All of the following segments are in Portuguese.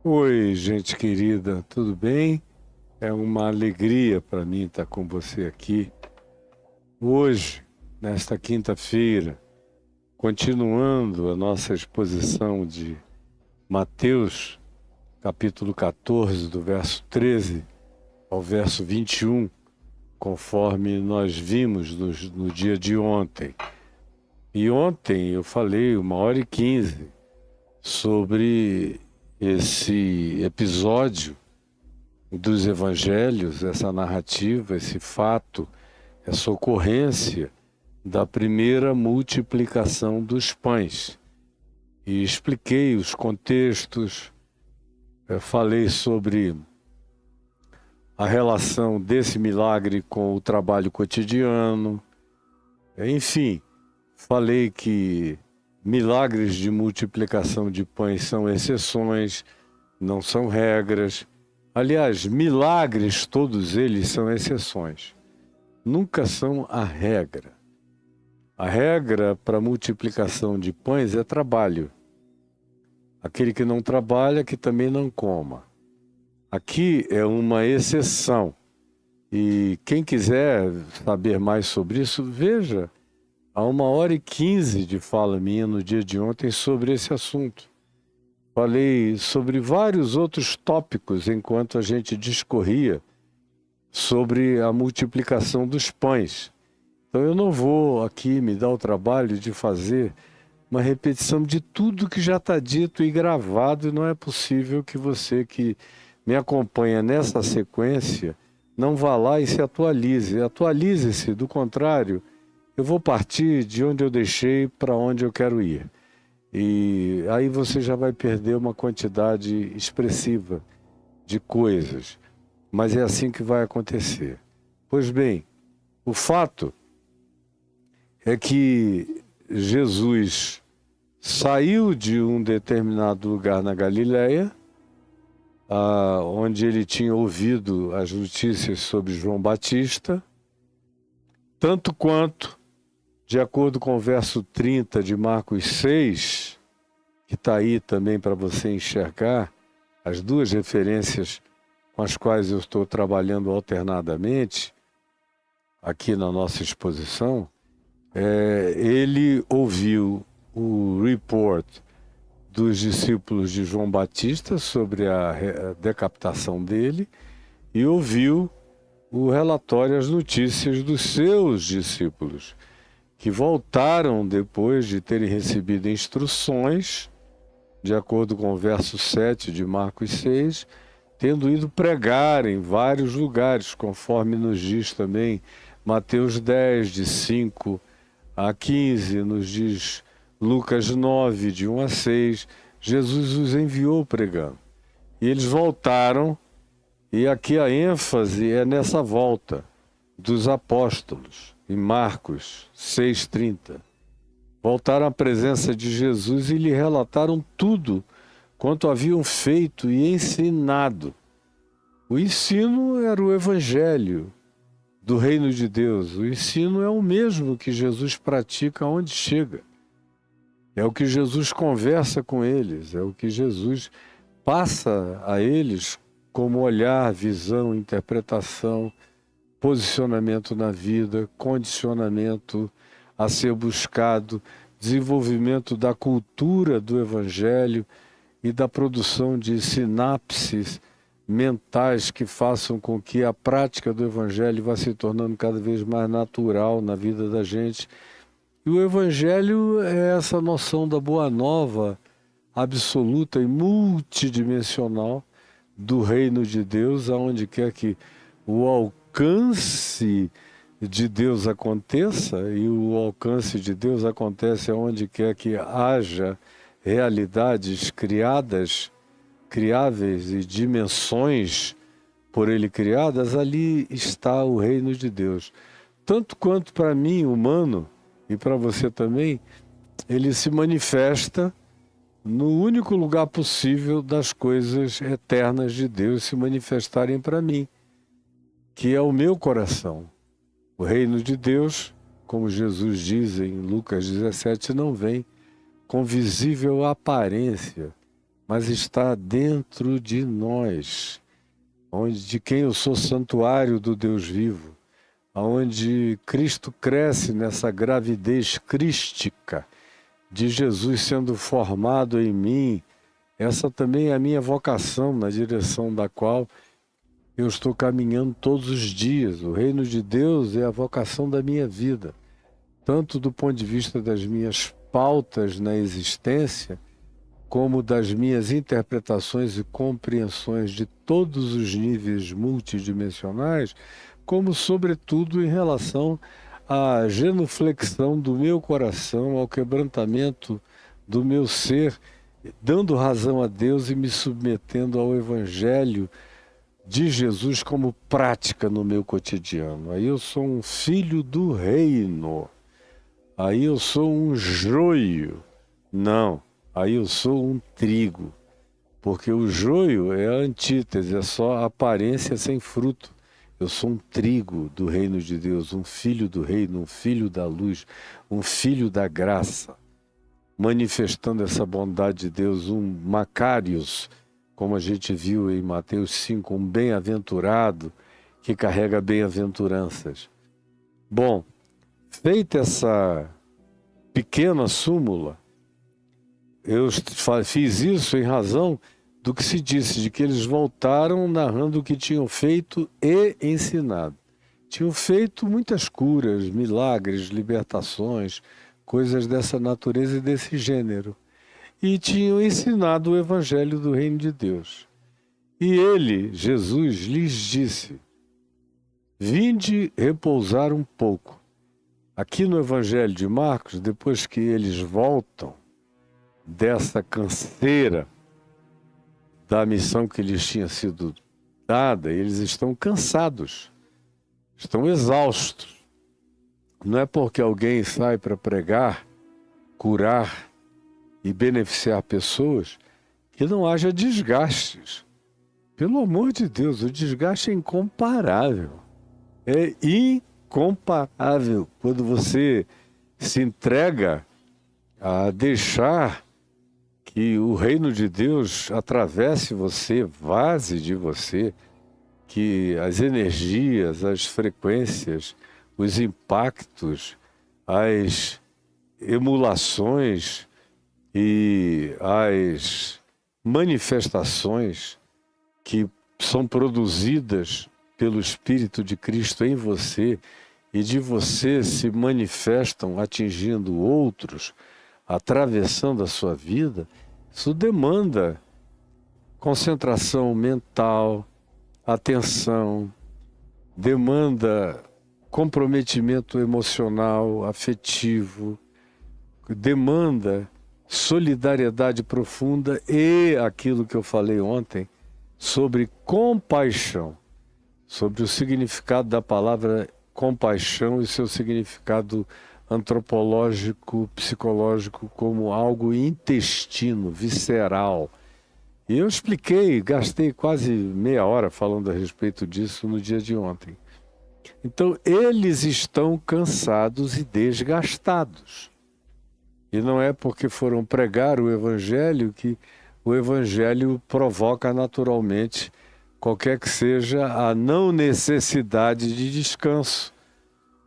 Oi, gente querida, tudo bem? É uma alegria para mim estar com você aqui hoje, nesta quinta-feira, continuando a nossa exposição de Mateus, capítulo 14, do verso 13 ao verso 21, conforme nós vimos no dia de ontem. E ontem eu falei 1h15 sobre esse episódio dos evangelhos, essa narrativa, esse fato, essa ocorrência da primeira multiplicação dos pães. E expliquei os contextos, falei sobre a relação desse milagre com o trabalho cotidiano, enfim, falei que milagres de multiplicação de pães são exceções, não são regras. Aliás, milagres, todos eles são exceções. Nunca são a regra. A regra para a multiplicação de pães é trabalho. Aquele que não trabalha, que também não coma. Aqui é uma exceção. E quem quiser saber mais sobre isso, veja, há 1h15 de fala minha no dia de ontem sobre esse assunto. Falei sobre vários outros tópicos enquanto a gente discorria sobre a multiplicação dos pães. Então eu não vou aqui me dar o trabalho de fazer uma repetição de tudo que já está dito e gravado, e não é possível que você que me acompanha nessa sequência não vá lá e se atualize. Atualize-se, do contrário, eu vou partir de onde eu deixei para onde eu quero ir. E aí você já vai perder uma quantidade expressiva de coisas. Mas é assim que vai acontecer. Pois bem, o fato é que Jesus saiu de um determinado lugar na Galileia, onde ele tinha ouvido as notícias sobre João Batista, tanto quanto, de acordo com o verso 30 de Marcos 6, que está aí também para você enxergar, as duas referências com as quais eu estou trabalhando alternadamente, aqui na nossa exposição, ele ouviu o report dos discípulos de João Batista sobre a decapitação dele e ouviu o relatório, as notícias dos seus discípulos, que voltaram depois de terem recebido instruções, de acordo com o verso 7 de Marcos 6, tendo ido pregar em vários lugares, conforme nos diz também Mateus 10, de 5 a 15, nos diz Lucas 9, de 1 a 6, Jesus os enviou pregando. E eles voltaram, e aqui a ênfase é nessa volta dos apóstolos, em Marcos 6,30. Voltaram à presença de Jesus e lhe relataram tudo quanto haviam feito e ensinado. O ensino era o evangelho do reino de Deus. O ensino é o mesmo que Jesus pratica onde chega. É o que Jesus conversa com eles, é o que Jesus passa a eles como olhar, visão, interpretação, posicionamento na vida, condicionamento a ser buscado, desenvolvimento da cultura do evangelho e da produção de sinapses mentais que façam com que a prática do evangelho vá se tornando cada vez mais natural na vida da gente. E o evangelho é essa noção da boa nova absoluta e multidimensional do reino de Deus, aonde quer que o alcance de Deus aconteça, e o alcance de Deus acontece aonde quer que haja realidades criadas, criáveis e dimensões por ele criadas, ali está o reino de Deus. Tanto quanto para mim, humano, e para você também, ele se manifesta no único lugar possível das coisas eternas de Deus se manifestarem para mim, que é o meu coração. O reino de Deus, como Jesus diz em Lucas 17, não vem com visível aparência, mas está dentro de nós, de quem eu sou santuário do Deus vivo, onde Cristo cresce nessa gravidez crística de Jesus sendo formado em mim. Essa também é a minha vocação, na direção da qual eu estou caminhando todos os dias. O reino de Deus é a vocação da minha vida, tanto do ponto de vista das minhas pautas na existência, como das minhas interpretações e compreensões de todos os níveis multidimensionais, como, sobretudo, em relação à genuflexão do meu coração, ao quebrantamento do meu ser, dando razão a Deus e me submetendo ao Evangelho de Jesus como prática no meu cotidiano. Aí eu sou um filho do reino. Aí eu sou um joio. Não, aí eu sou um trigo. Porque o joio é a antítese, é só aparência sem fruto. Eu sou um trigo do reino de Deus, um filho do reino, um filho da luz, um filho da graça, manifestando essa bondade de Deus, um Macarius, como a gente viu em Mateus 5, um bem-aventurado que carrega bem-aventuranças. Bom, feita essa pequena súmula, eu fiz isso em razão do que se disse, de que eles voltaram narrando o que tinham feito e ensinado. Tinham feito muitas curas, milagres, libertações, coisas dessa natureza e desse gênero. E tinham ensinado o Evangelho do Reino de Deus. E ele, Jesus, lhes disse: vinde repousar um pouco. Aqui no Evangelho de Marcos, depois que eles voltam dessa canseira da missão que lhes tinha sido dada, eles estão cansados, estão exaustos. Não é porque alguém sai para pregar, curar e beneficiar pessoas que não haja desgastes. Pelo amor de Deus, o desgaste é incomparável. É incomparável quando você se entrega a deixar que o reino de Deus atravesse você, vaze de você, que as energias, as frequências, os impactos, as emulações e as manifestações que são produzidas pelo Espírito de Cristo em você e de você se manifestam atingindo outros, atravessando a sua vida, isso demanda concentração mental, atenção, demanda comprometimento emocional, afetivo, demanda solidariedade profunda e aquilo que eu falei ontem sobre compaixão, sobre o significado da palavra compaixão e seu significado antropológico, psicológico, como algo intestino, visceral. E eu expliquei, gastei quase meia hora falando a respeito disso no dia de ontem. Então, eles estão cansados e desgastados. E não é porque foram pregar o Evangelho que o Evangelho provoca naturalmente qualquer que seja a não necessidade de descanso.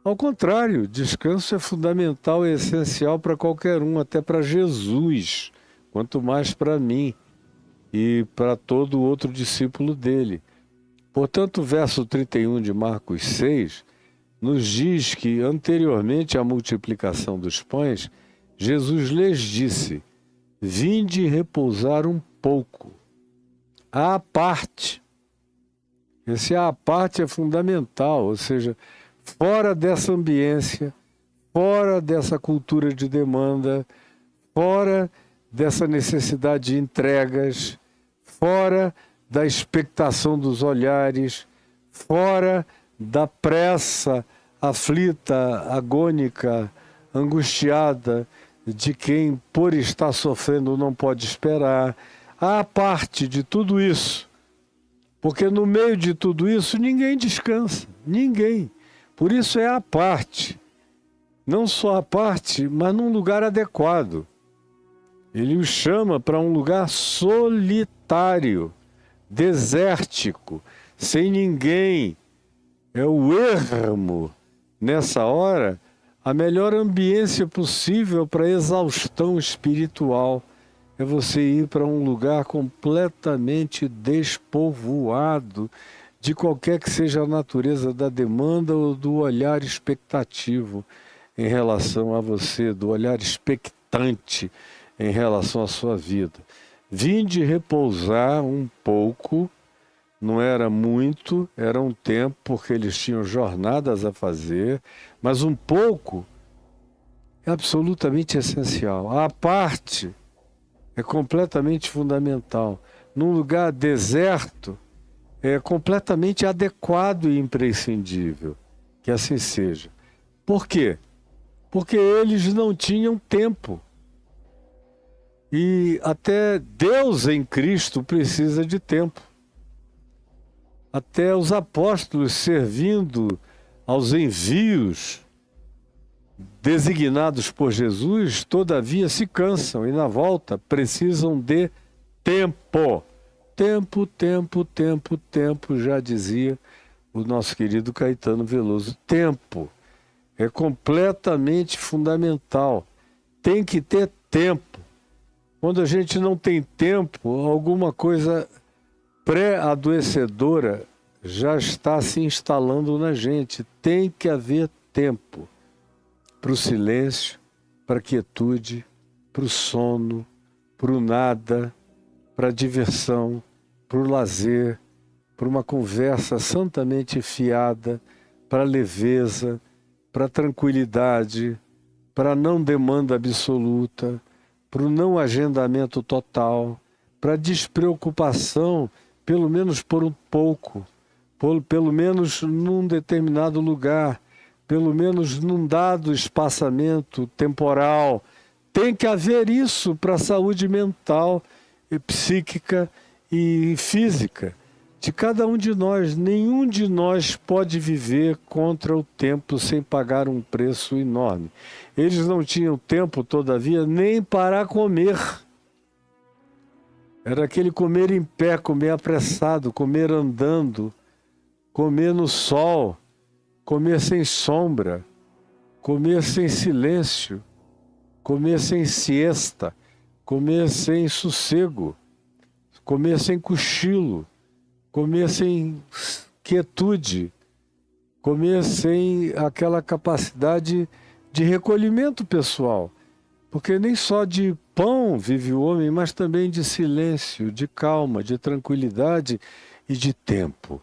Ao contrário, descanso é fundamental e essencial para qualquer um, até para Jesus, quanto mais para mim e para todo outro discípulo dele. Portanto, o verso 31 de Marcos 6 nos diz que, anteriormente à multiplicação dos pães, Jesus lhes disse: vinde repousar um pouco, à parte. Esse à parte é fundamental, ou seja, fora dessa ambiência, fora dessa cultura de demanda, fora dessa necessidade de entregas, fora da expectação dos olhares, fora da pressa aflita, agônica, angustiada de quem, por estar sofrendo, não pode esperar. À parte de tudo isso, porque no meio de tudo isso ninguém descansa, ninguém. Por isso é à parte, não só à parte, mas num lugar adequado. Ele os chama para um lugar solitário, desértico, sem ninguém. É o ermo. Nessa hora, a melhor ambiência possível para exaustão espiritual é você ir para um lugar completamente despovoado de qualquer que seja a natureza da demanda ou do olhar expectativo em relação a você, do olhar expectante em relação à sua vida. Vinde repousar um pouco, não era muito, era um tempo, porque eles tinham jornadas a fazer, mas um pouco é absolutamente essencial. A parte é completamente fundamental. Num lugar deserto, é completamente adequado e imprescindível que assim seja. Por quê? Porque eles não tinham tempo. E até Deus em Cristo precisa de tempo. Até os apóstolos servindo aos envios designados por Jesus, todavia se cansam e na volta precisam de tempo. Tempo, tempo, tempo, tempo, já dizia o nosso querido Caetano Veloso. Tempo é completamente fundamental. Tem que ter tempo. Quando a gente não tem tempo, alguma coisa pré-adoecedora já está se instalando na gente. Tem que haver tempo para o silêncio, para a quietude, para o sono, para o nada, para a diversão, para o lazer, para uma conversa santamente fiada, para a leveza, para a tranquilidade, para a não demanda absoluta, para o não agendamento total, para a despreocupação, pelo menos por um pouco, pelo menos num determinado lugar, pelo menos num dado espaçamento temporal. Tem que haver isso para a saúde mental e psíquica e física de cada um de nós. Nenhum de nós pode viver contra o tempo sem pagar um preço enorme. Eles não tinham tempo, todavia, nem para comer. Era aquele comer em pé, comer apressado, comer andando, comer no sol, comer sem sombra, comer sem silêncio, comer sem siesta, comer sem sossego, comer sem cochilo, comer sem quietude, comer sem aquela capacidade de recolhimento pessoal. Porque nem só de pão vive o homem, mas também de silêncio, de calma, de tranquilidade e de tempo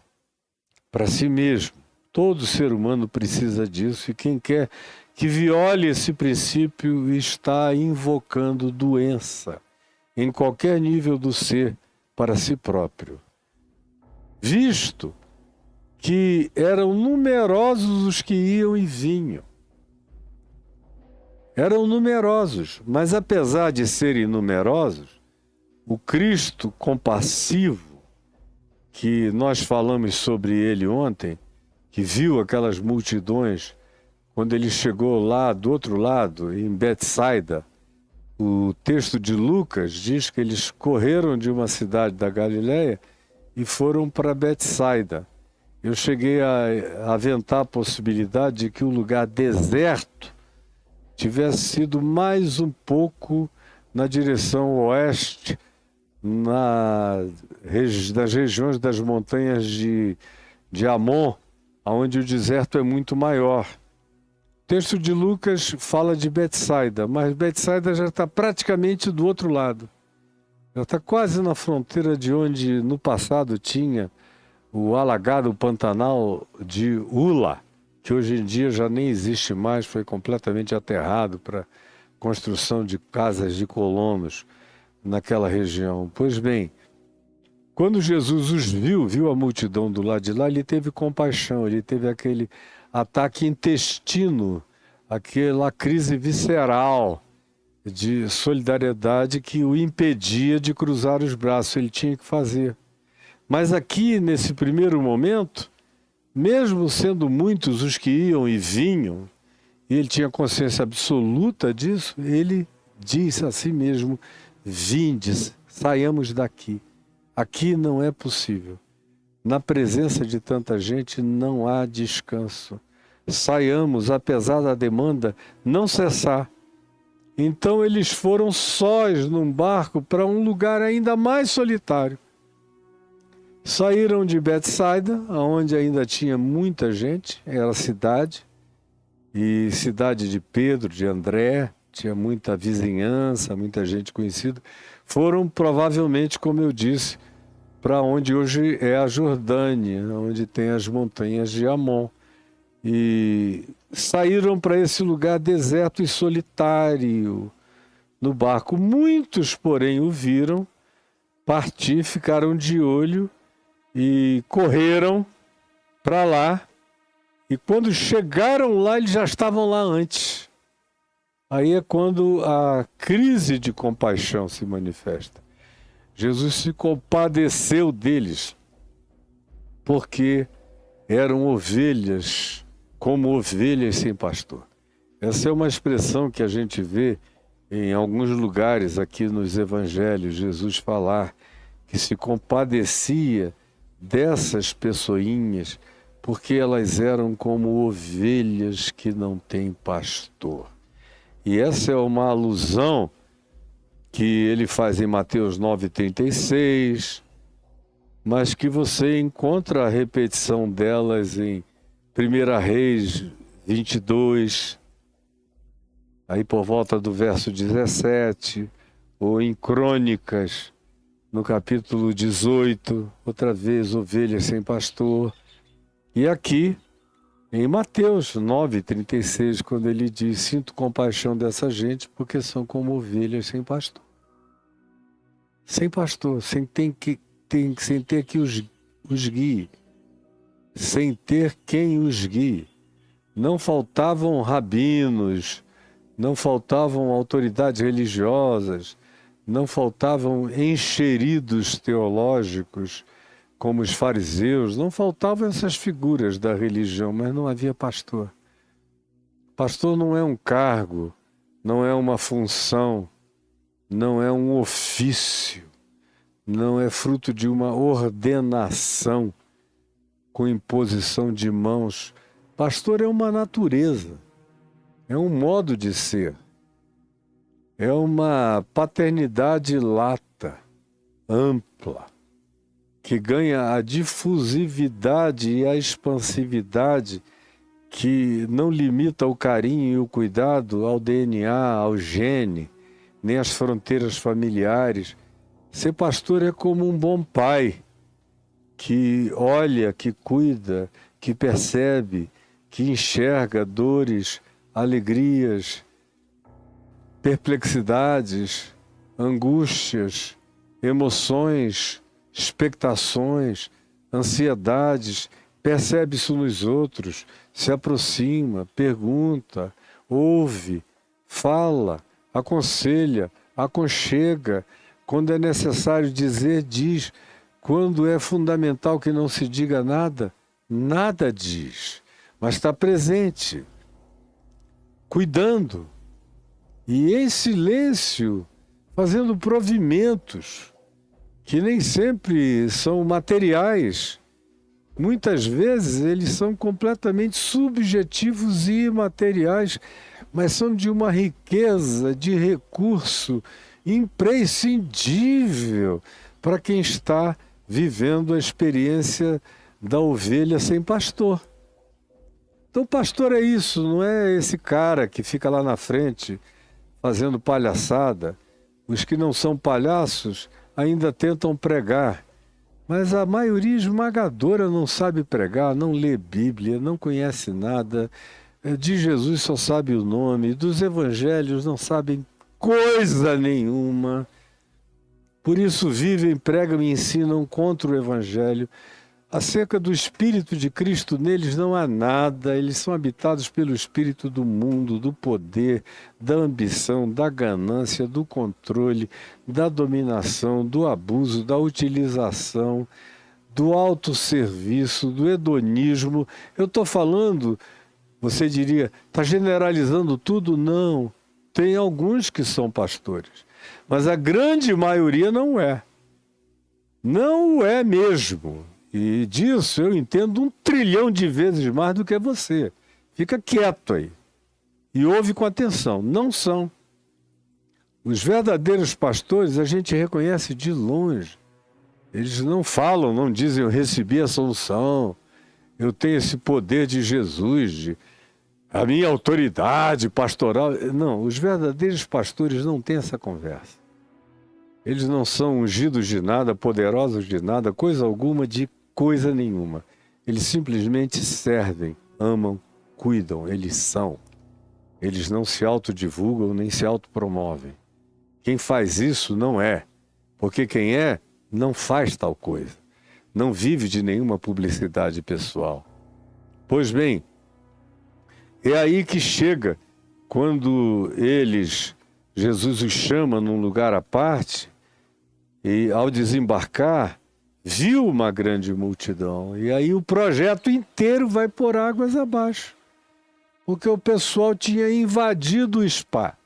para si mesmo. Todo ser humano precisa disso e quem quer que viole esse princípio está invocando doença em qualquer nível do ser para si próprio. Visto que eram numerosos os que iam e vinham. Eram numerosos, mas apesar de serem numerosos, o Cristo compassivo, que nós falamos sobre ele ontem, que viu aquelas multidões, quando ele chegou lá do outro lado, em Betsaida, o texto de Lucas diz que eles correram de uma cidade da Galileia e foram para Betsaida. Eu cheguei a aventar a possibilidade de que o lugar deserto tivesse sido mais um pouco na direção oeste, nas regiões das montanhas de Amon, onde o deserto é muito maior. O texto de Lucas fala de Betsaida, mas Betsaida já está praticamente do outro lado. Já está quase na fronteira de onde no passado tinha o alagado Pantanal de Ula, que hoje em dia já nem existe mais, foi completamente aterrado para construção de casas de colonos naquela região. Pois bem, quando Jesus os viu a multidão do lado de lá, ele teve compaixão, ele teve aquele ataque intestino, aquela crise visceral de solidariedade que o impedia de cruzar os braços, ele tinha que fazer. Mas aqui, nesse primeiro momento, mesmo sendo muitos os que iam e vinham, e ele tinha consciência absoluta disso, ele diz a si mesmo: vinde, saiamos daqui. Aqui não é possível. Na presença de tanta gente não há descanso. Saiamos, apesar da demanda não cessar. Então eles foram sós num barco para um lugar ainda mais solitário. Saíram de Betsaida, onde ainda tinha muita gente, era a cidade, e cidade de Pedro, de André, tinha muita vizinhança, muita gente conhecida. Foram provavelmente, como eu disse, para onde hoje é a Jordânia, onde tem as montanhas de Amon. E saíram para esse lugar deserto e solitário no barco. Muitos, porém, o viram partir, ficaram de olho e correram para lá. E quando chegaram lá, eles já estavam lá antes. Aí é quando a crise de compaixão se manifesta. Jesus se compadeceu deles, porque eram ovelhas, como ovelhas sem pastor. Essa é uma expressão que a gente vê em alguns lugares aqui nos evangelhos, Jesus falar que se compadecia dessas pessoinhas, porque elas eram como ovelhas que não têm pastor. E essa é uma alusão que ele faz em Mateus 9,36, mas que você encontra a repetição delas em 1 Reis 22, aí por volta do verso 17, ou em Crônicas, no capítulo 18, outra vez, ovelhas sem pastor. E aqui, em Mateus 9,36, quando ele diz: sinto compaixão dessa gente, porque são como ovelhas sem pastor. Sem pastor, sem ter que os guie, sem ter quem os guie. Não faltavam rabinos, não faltavam autoridades religiosas, não faltavam encheridos teológicos, como os fariseus, não faltavam essas figuras da religião, mas não havia pastor. Pastor não é um cargo, não é uma função, não é um ofício, não é fruto de uma ordenação com imposição de mãos. Pastor é uma natureza, é um modo de ser, é uma paternidade lata, ampla, que ganha a difusividade e a expansividade que não limita o carinho e o cuidado ao DNA, ao gene, nem às fronteiras familiares. Ser pastor é como um bom pai, que olha, que cuida, que percebe, que enxerga dores, alegrias, perplexidades, angústias, emoções, expectações, ansiedades, percebe isso nos outros, se aproxima, pergunta, ouve, fala, aconselha, aconchega. Quando é necessário dizer, diz. Quando é fundamental que não se diga nada, nada diz. Mas está presente, cuidando. E em silêncio, fazendo provimentos, que nem sempre são materiais. Muitas vezes eles são completamente subjetivos e imateriais, mas são de uma riqueza de recurso imprescindível para quem está vivendo a experiência da ovelha sem pastor. Então, pastor é isso, não é esse cara que fica lá na frente fazendo palhaçada. Os que não são palhaços ainda tentam pregar, mas a maioria esmagadora não sabe pregar, não lê Bíblia, não conhece nada, de Jesus só sabe o nome, dos evangelhos não sabem coisa nenhuma. Por isso vivem, pregam e ensinam contra o evangelho. Acerca do Espírito de Cristo, neles não há nada, eles são habitados pelo espírito do mundo, do poder, da ambição, da ganância, do controle, da dominação, do abuso, da utilização, do autosserviço, do hedonismo. Eu estou falando, você diria, está generalizando tudo? Não. tem alguns que são pastores, mas a grande maioria não é. Não é mesmo. E disso eu entendo 1 trilhão de vezes mais do que você. Fica quieto aí. E ouve com atenção. Não são. Os verdadeiros pastores a gente reconhece de longe. Eles não falam, não dizem, eu recebi a solução, eu tenho esse poder de Jesus, a minha autoridade pastoral. Não, os verdadeiros pastores não têm essa conversa. Eles não são ungidos de nada, poderosos de nada, coisa alguma, de coisa nenhuma. Eles simplesmente servem, amam, cuidam, eles são. Eles não se autodivulgam nem se autopromovem. Quem faz isso não é, porque quem é, não faz tal coisa. Não vive de nenhuma publicidade pessoal. Pois bem, é aí que chega quando Jesus os chama num lugar à parte, e ao desembarcar, viu uma grande multidão. E aí o projeto inteiro vai por águas abaixo. Porque o pessoal tinha invadido o spa.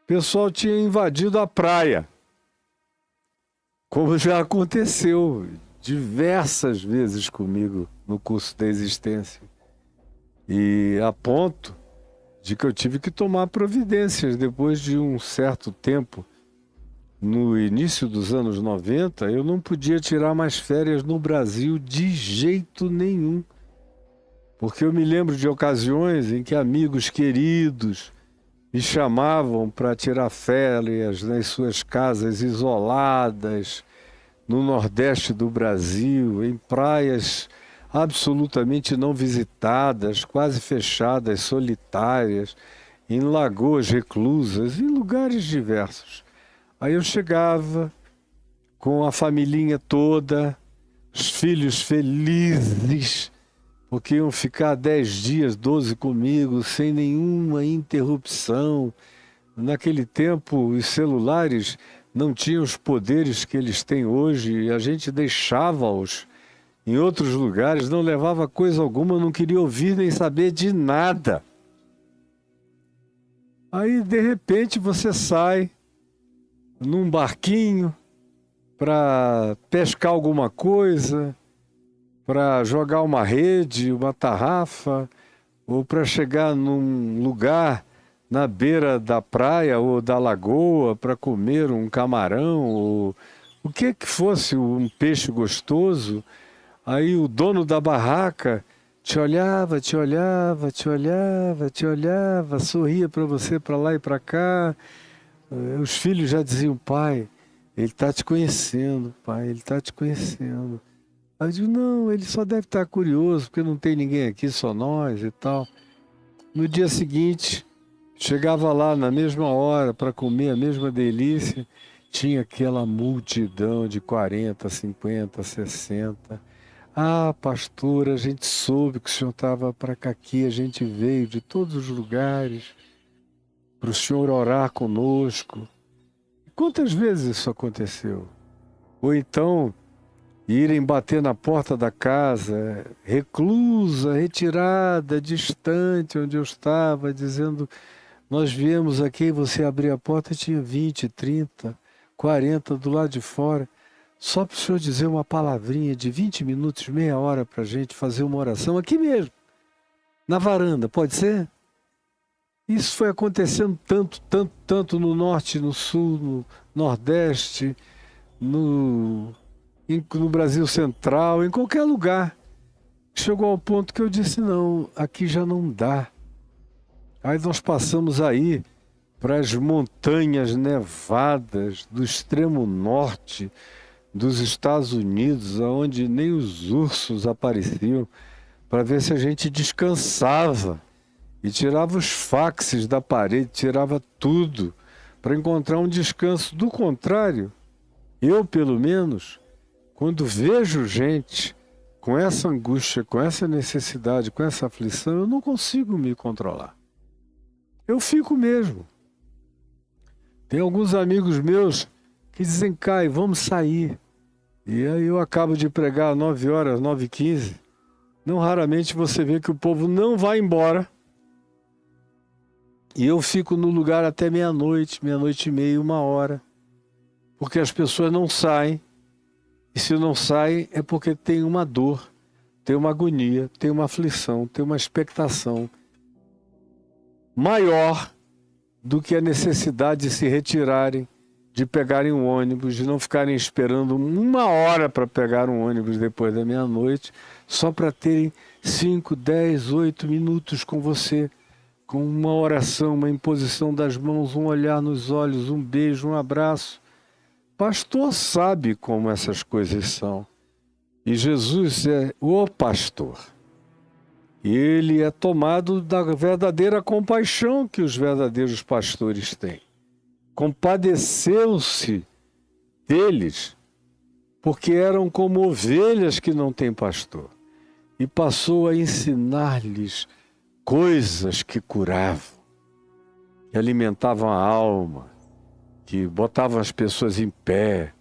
O pessoal tinha invadido a praia. Como já aconteceu diversas vezes comigo no curso da existência. E a ponto de que eu tive que tomar providências depois de um certo tempo. No início dos anos 90, eu não podia tirar mais férias no Brasil de jeito nenhum. Porque eu me lembro de ocasiões em que amigos queridos me chamavam para tirar férias nas suas casas isoladas, no Nordeste do Brasil, em praias absolutamente não visitadas, quase fechadas, solitárias, em lagoas reclusas, em lugares diversos. Aí eu chegava com a familhinha toda, os filhos felizes, porque iam ficar 10 dias, 12 comigo, sem nenhuma interrupção. Naquele tempo, os celulares não tinham os poderes que eles têm hoje, e a gente deixava-os em outros lugares, não levava coisa alguma, não queria ouvir nem saber de nada. Aí, de repente, você sai num barquinho para pescar alguma coisa, para jogar uma rede, uma tarrafa, ou para chegar num lugar na beira da praia ou da lagoa para comer um camarão, ou o que fosse, um peixe gostoso. Aí o dono da barraca te olhava, te olhava, te olhava, te olhava, sorria para você para lá e para cá. Os filhos já diziam, pai, ele está te conhecendo, pai, ele está te conhecendo. Aí eu digo, não, ele só deve estar curioso, porque não tem ninguém aqui, só nós e tal. No dia seguinte, chegava lá na mesma hora para comer a mesma delícia, tinha aquela multidão de 40, 50, 60. Ah, pastor, a gente soube que o senhor estava para cá aqui, a gente veio de todos os lugares para o senhor orar conosco. Quantas vezes isso aconteceu? Ou então, irem bater na porta da casa, reclusa, retirada, distante onde eu estava, dizendo, nós viemos aqui, e você abriu a porta e tinha 20, 30, 40 do lado de fora, só para o senhor dizer uma palavrinha de 20 minutos, meia hora para a gente fazer uma oração aqui mesmo, na varanda, pode ser? Isso foi acontecendo tanto no norte, no sul, no nordeste, no Brasil Central, em qualquer lugar. Chegou ao ponto que eu disse, não, aqui já não dá. Aí nós passamos aí para as montanhas nevadas do extremo norte dos Estados Unidos, onde nem os ursos apareciam, para ver se a gente descansava. E tirava os faxes da parede, tirava tudo, para encontrar um descanso. Do contrário, eu, pelo menos, quando vejo gente com essa angústia, com essa necessidade, com essa aflição, eu não consigo me controlar. Eu fico mesmo. Tem alguns amigos meus que dizem, Caio, vamos sair. E aí eu acabo de pregar às 9 horas, 9h15. Não raramente você vê que o povo não vai embora. E eu fico no lugar até meia-noite, meia-noite e meia, 1h, porque as pessoas não saem. E se não saem é porque tem uma dor, tem uma agonia, tem uma aflição, tem uma expectação maior do que a necessidade de se retirarem, de pegarem um ônibus, de não ficarem esperando 1h para pegar um ônibus depois da meia-noite, só para terem 5, 10, 8 minutos com você, com uma oração, uma imposição das mãos, um olhar nos olhos, um beijo, um abraço. Pastor sabe como essas coisas são. E Jesus é o pastor. E ele é tomado da verdadeira compaixão que os verdadeiros pastores têm. Compadeceu-se deles, porque eram como ovelhas que não têm pastor. E passou a ensinar-lhes coisas que curavam, que alimentavam a alma, que botavam as pessoas em pé,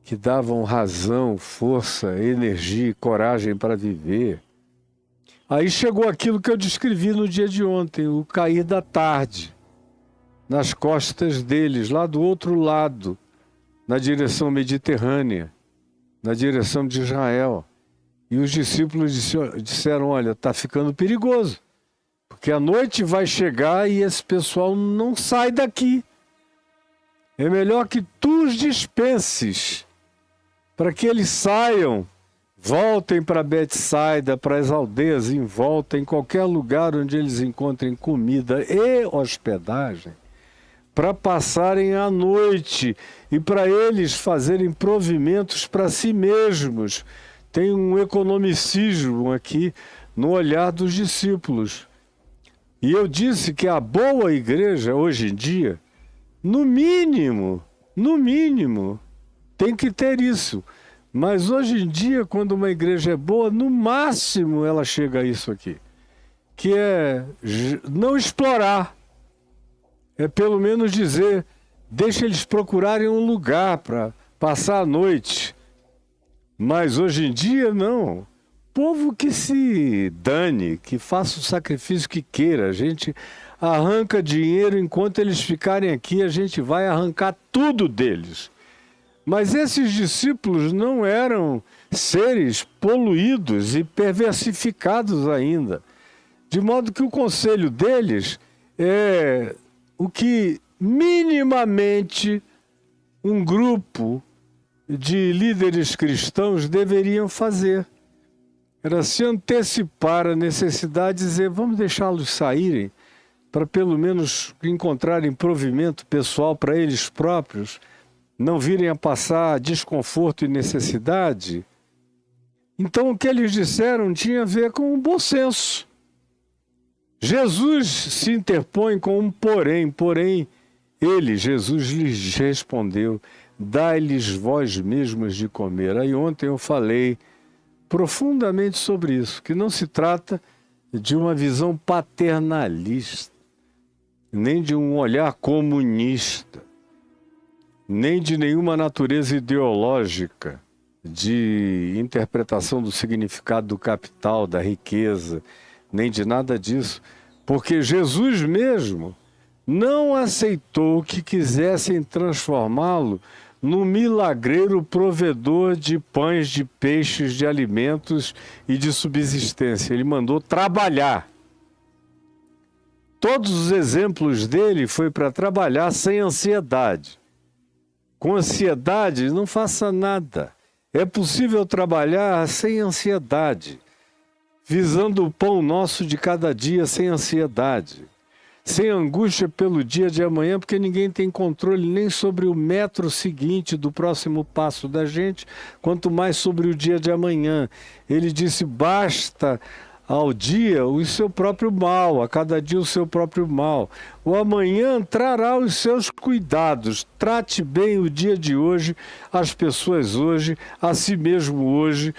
que davam razão, força, energia e coragem para viver. Aí chegou aquilo que eu descrevi no dia de ontem, o cair da tarde, nas costas deles, lá do outro lado, na direção mediterrânea, na direção de Israel. E os discípulos disseram, olha, está ficando perigoso, porque a noite vai chegar e esse pessoal não sai daqui. É melhor que tu os dispenses, para que eles saiam, voltem para Betsaida, para as aldeias em volta, em qualquer lugar onde eles encontrem comida e hospedagem, para passarem a noite e para eles fazerem provimentos para si mesmos. Tem um economicismo aqui no olhar dos discípulos. E eu disse que a boa igreja, hoje em dia, no mínimo, tem que ter isso. Mas hoje em dia, quando uma igreja é boa, no máximo ela chega a isso aqui. Que é não explorar. É pelo menos dizer, deixa eles procurarem um lugar para passar a noite. Mas hoje em dia, não. Povo que se dane, que faça o sacrifício que queira. A gente arranca dinheiro enquanto eles ficarem aqui, a gente vai arrancar tudo deles. Mas esses discípulos não eram seres poluídos e perversificados ainda. De modo que o conselho deles é o que minimamente um grupo de líderes cristãos deveriam fazer. Era se antecipar a necessidade de dizer, vamos deixá-los saírem, para pelo menos encontrarem provimento pessoal para eles próprios, não virem a passar desconforto e necessidade. Então o que eles disseram tinha a ver com o bom senso. Jesus se interpõe com um porém ele, Jesus, lhes respondeu, dai-lhes vós mesmos de comer. Aí ontem eu falei profundamente sobre isso, que não se trata de uma visão paternalista, nem de um olhar comunista, nem de nenhuma natureza ideológica de interpretação do significado do capital, da riqueza, nem de nada disso, porque Jesus mesmo não aceitou que quisessem transformá-lo no milagreiro provedor de pães, de peixes, de alimentos e de subsistência. Ele mandou trabalhar. Todos os exemplos dele foi para trabalhar sem ansiedade. Com ansiedade, não faça nada. É possível trabalhar sem ansiedade, visando o pão nosso de cada dia sem ansiedade, sem angústia pelo dia de amanhã, porque ninguém tem controle nem sobre o metro seguinte do próximo passo da gente, quanto mais sobre o dia de amanhã. Ele disse, basta ao dia o seu próprio mal, a cada dia o seu próprio mal. O amanhã trará os seus cuidados. Trate bem o dia de hoje, as pessoas hoje, a si mesmo hoje.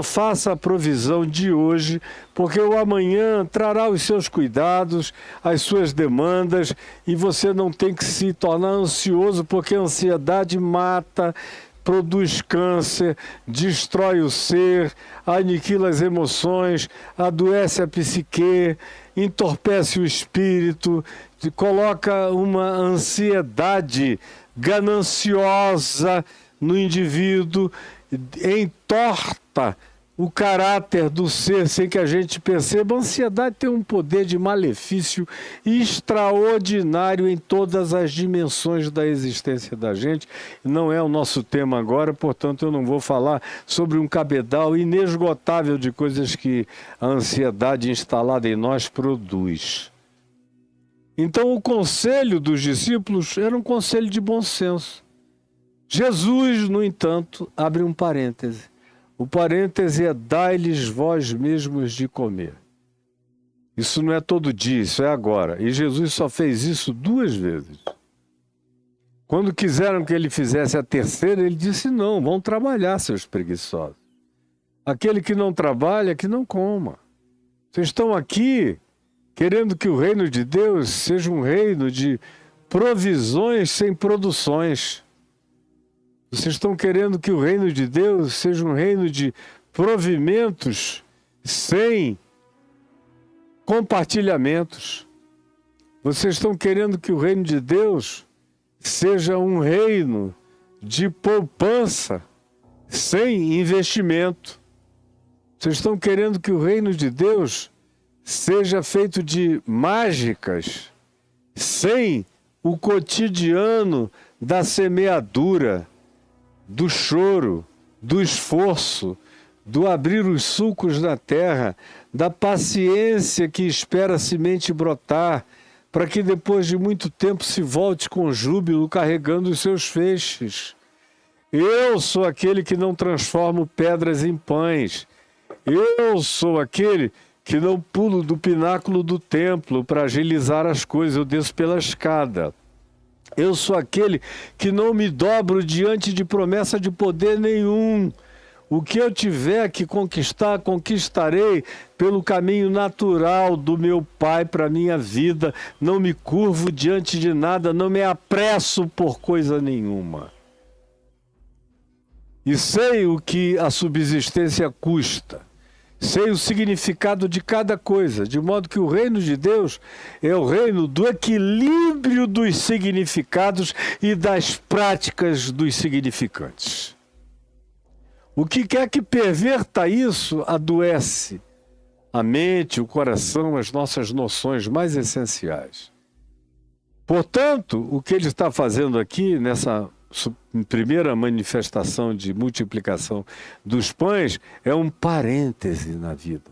Faça a provisão de hoje, porque o amanhã trará os seus cuidados, as suas demandas, e você não tem que se tornar ansioso, porque a ansiedade mata, produz câncer, destrói o ser, aniquila as emoções, adoece a psique, entorpece o espírito, coloca uma ansiedade gananciosa no indivíduo, entorta o caráter do ser sem que a gente perceba. A ansiedade tem um poder de malefício extraordinário em todas as dimensões da existência da gente. Não é o nosso tema agora, portanto eu não vou falar sobre um cabedal inesgotável de coisas que a ansiedade instalada em nós produz. Então o conselho dos discípulos era um conselho de bom senso. Jesus, no entanto, abre um parêntese. O parêntese é: dai-lhes vós mesmos de comer. Isso não é todo dia, isso é agora. E Jesus só fez isso 2 vezes. Quando quiseram que ele fizesse a terceira, ele disse: não, vão trabalhar, seus preguiçosos. Aquele que não trabalha, que não coma. Vocês estão aqui querendo que o reino de Deus seja um reino de provisões sem produções. Vocês estão querendo que o reino de Deus seja um reino de provimentos sem compartilhamentos. Vocês estão querendo que o reino de Deus seja um reino de poupança sem investimento. Vocês estão querendo que o reino de Deus seja feito de mágicas sem o cotidiano da semeadura, do choro, do esforço, do abrir os sulcos na terra, da paciência que espera a semente brotar, para que depois de muito tempo se volte com júbilo carregando os seus feixes. Eu sou aquele que não transformo pedras em pães. Eu sou aquele que não pulo do pináculo do templo para agilizar as coisas, eu desço pela escada. Eu sou aquele que não me dobro diante de promessa de poder nenhum. O que eu tiver que conquistar, conquistarei pelo caminho natural do meu Pai para a minha vida. Não me curvo diante de nada, não me apresso por coisa nenhuma. E sei o que a subsistência custa. Sei o significado de cada coisa, de modo que o reino de Deus é o reino do equilíbrio dos significados e das práticas dos significantes. O que quer que perverta isso adoece a mente, o coração, as nossas noções mais essenciais. Portanto, o que ele está fazendo aqui nessa primeira manifestação de multiplicação dos pães é um parêntese na vida.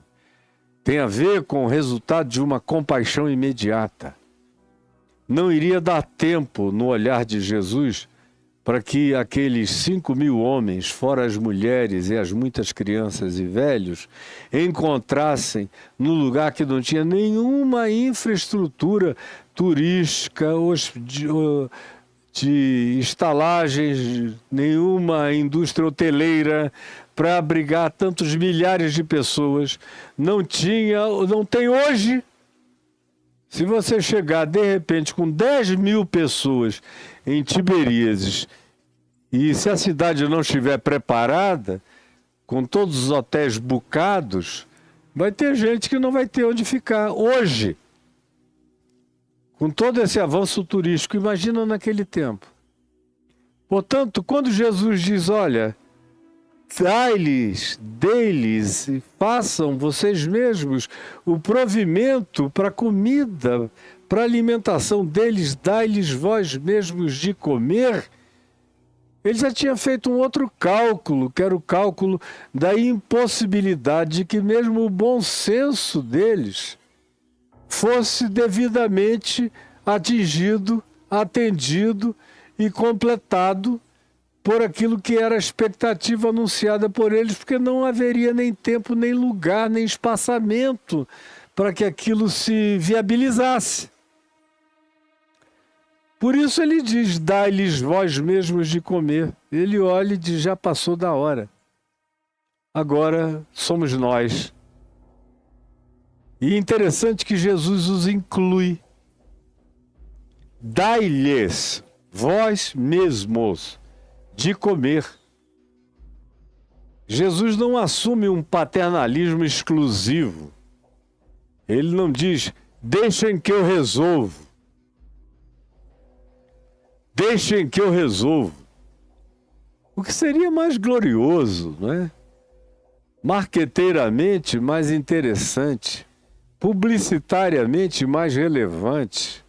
Tem a ver com o resultado de uma compaixão imediata. Não iria dar tempo no olhar de Jesus para que aqueles 5.000 homens, fora as mulheres e as muitas crianças e velhos, encontrassem no lugar que não tinha nenhuma infraestrutura turística, de estalagens, nenhuma indústria hoteleira para abrigar tantos milhares de pessoas. Não tem hoje. Se você chegar de repente com 10.000 pessoas em Tiberíades, e se a cidade não estiver preparada, com todos os hotéis bucados, vai ter gente que não vai ter onde ficar hoje. Com todo esse avanço turístico, imagina naquele tempo. Portanto, quando Jesus diz: olha, dai-lhes, dê-lhes, e façam vocês mesmos o provimento para a comida, para a alimentação deles, dai-lhes vós mesmos de comer, ele já tinha feito um outro cálculo, que era o cálculo da impossibilidade de que mesmo o bom senso deles fosse devidamente atingido, atendido e completado por aquilo que era a expectativa anunciada por eles, porque não haveria nem tempo, nem lugar, nem espaçamento para que aquilo se viabilizasse. Por isso ele diz: dai-lhes vós mesmos de comer. Ele olha e diz: já passou da hora. Agora somos nós. E é interessante que Jesus os inclui. Dai-lhes, vós mesmos, de comer. Jesus não assume um paternalismo exclusivo. Ele não diz, deixem que eu resolvo. Deixem que eu resolvo. O que seria mais glorioso, não é? Marqueteiramente mais interessante, publicitariamente mais relevante,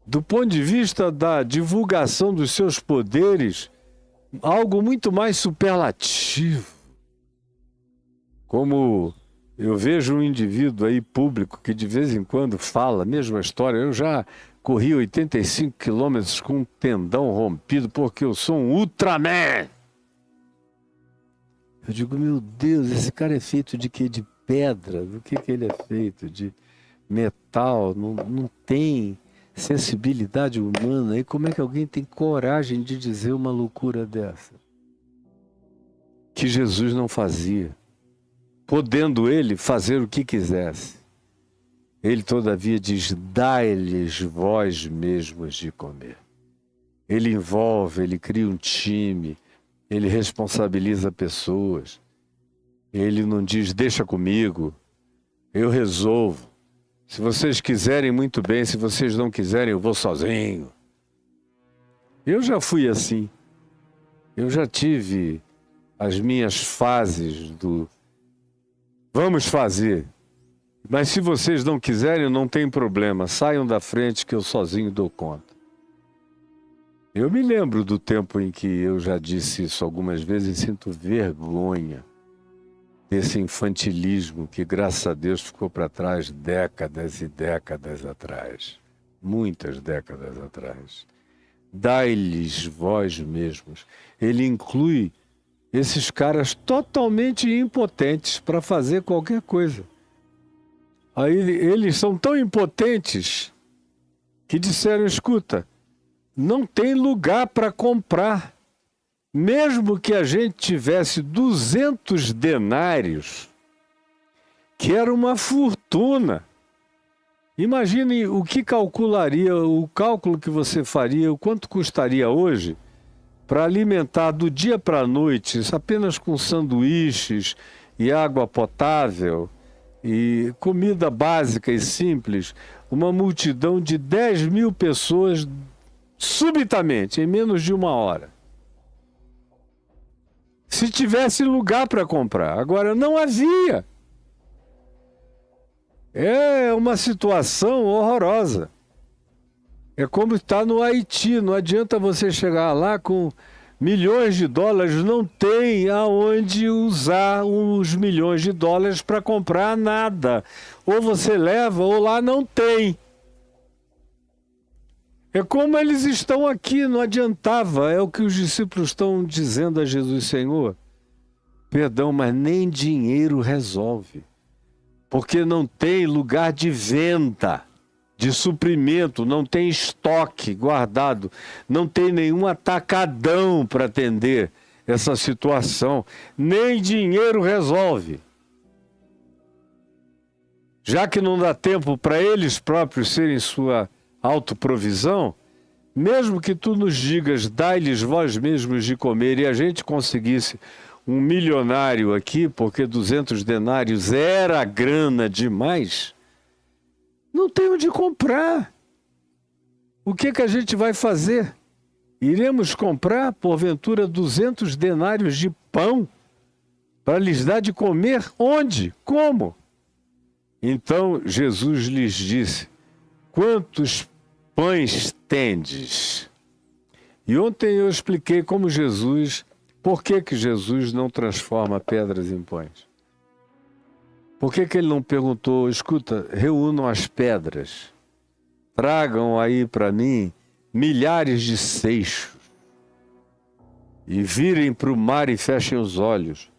do ponto de vista da divulgação dos seus poderes, algo muito mais superlativo. Como eu vejo um indivíduo aí público que de vez em quando fala a mesma história. Eu já corri 85 quilômetros com um tendão rompido porque eu sou um Ultraman. Eu digo, meu Deus, esse cara é feito de quê? De pedra? Do que ele é feito? De metal? Não tem sensibilidade humana. E como é que alguém tem coragem de dizer uma loucura dessa? Que Jesus não fazia, podendo ele fazer o que quisesse. Ele, todavia, diz, dai-lhes vós mesmos de comer. Ele envolve, ele cria um time, ele responsabiliza pessoas. Ele não diz, deixa comigo, eu resolvo. Se vocês quiserem, muito bem. Se vocês não quiserem, eu vou sozinho. Eu já fui assim. Eu já tive as minhas fases do vamos fazer. Mas se vocês não quiserem, não tem problema. Saiam da frente que eu sozinho dou conta. Eu me lembro do tempo em que eu já disse isso algumas vezes e sinto vergonha desse infantilismo que, graças a Deus, ficou para trás décadas e décadas atrás. Muitas décadas atrás. Dai-lhes vós mesmos. Ele inclui esses caras totalmente impotentes para fazer qualquer coisa. Aí eles são tão impotentes que disseram, escuta, não tem lugar para comprar. Mesmo que a gente tivesse 200 denários, que era uma fortuna. Imagine o que calcularia, o cálculo que você faria, o quanto custaria hoje para alimentar do dia para a noite, apenas com sanduíches e água potável e comida básica e simples, uma multidão de 10 mil pessoas subitamente, em menos de uma hora. Se tivesse lugar para comprar. Agora, não havia. É uma situação horrorosa. É como está no Haiti. Não adianta você chegar lá com milhões de dólares, não tem aonde usar os milhões de dólares para comprar nada. Ou você leva, ou lá não tem. É como eles estão aqui, não adiantava. É o que os discípulos estão dizendo a Jesus, Senhor. Perdão, mas nem dinheiro resolve. Porque não tem lugar de venda, de suprimento, não tem estoque guardado, não tem nenhum atacadão para atender essa situação. Nem dinheiro resolve. Já que não dá tempo para eles próprios serem sua autoprovisão, mesmo que tu nos digas, dai-lhes vós mesmos de comer, e a gente conseguisse um milionário aqui, porque 200 denários era grana demais, não tem onde comprar. O que a gente vai fazer? Iremos comprar, porventura, 200 denários de pão para lhes dar de comer? Onde? Como? Então Jesus lhes disse, quantos pães tendes? E ontem eu expliquei como Jesus, por que Jesus não transforma pedras em pães? Por que ele não perguntou, escuta, reúnam as pedras, tragam aí para mim milhares de seixos e virem para o mar e fechem os olhos,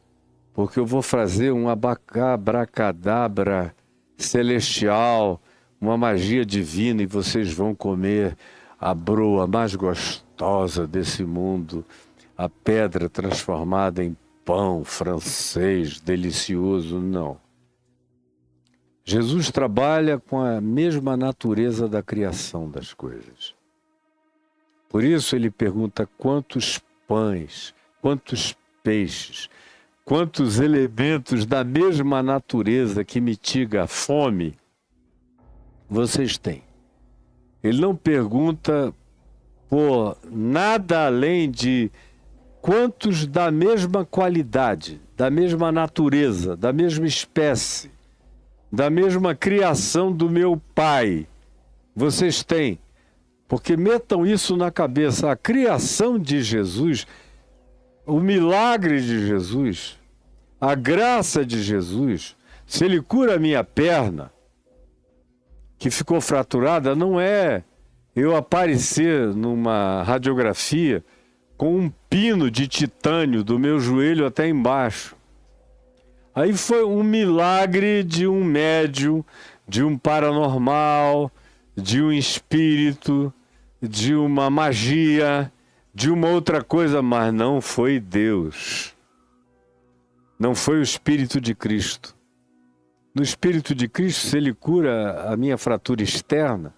porque eu vou fazer um abracadabra celestial, uma magia divina, e vocês vão comer a broa mais gostosa desse mundo, a pedra transformada em pão francês, delicioso. Não. Jesus trabalha com a mesma natureza da criação das coisas. Por isso ele pergunta quantos pães, quantos peixes. quantos elementos da mesma natureza que mitiga a fome vocês têm. Ele não pergunta por nada além de quantos da mesma qualidade, da mesma natureza, da mesma espécie, da mesma criação do meu Pai vocês têm. Porque metam isso na cabeça, a criação de Jesus, o milagre de Jesus, a graça de Jesus, se Ele cura a minha perna, que ficou fraturada, não é eu aparecer numa radiografia com um pino de titânio do meu joelho até embaixo. Aí foi um milagre de um médium, de um paranormal, de um espírito, de uma magia, de uma outra coisa, mas não foi Deus. Não foi o Espírito de Cristo. No Espírito de Cristo, se Ele cura a minha fratura externa,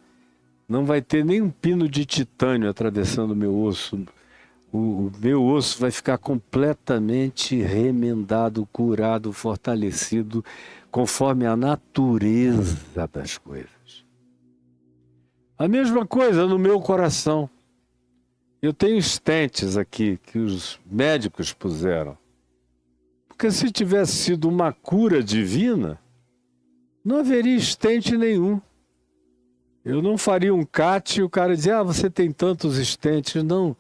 não vai ter nem um pino de titânio atravessando o meu osso. O meu osso vai ficar completamente remendado, curado, fortalecido, conforme a natureza das coisas. A mesma coisa no meu coração. Eu tenho stents aqui que os médicos puseram. Porque se tivesse sido uma cura divina, não haveria stent nenhum. Eu não faria um CAT e o cara dizia, você tem tantos stents. Não.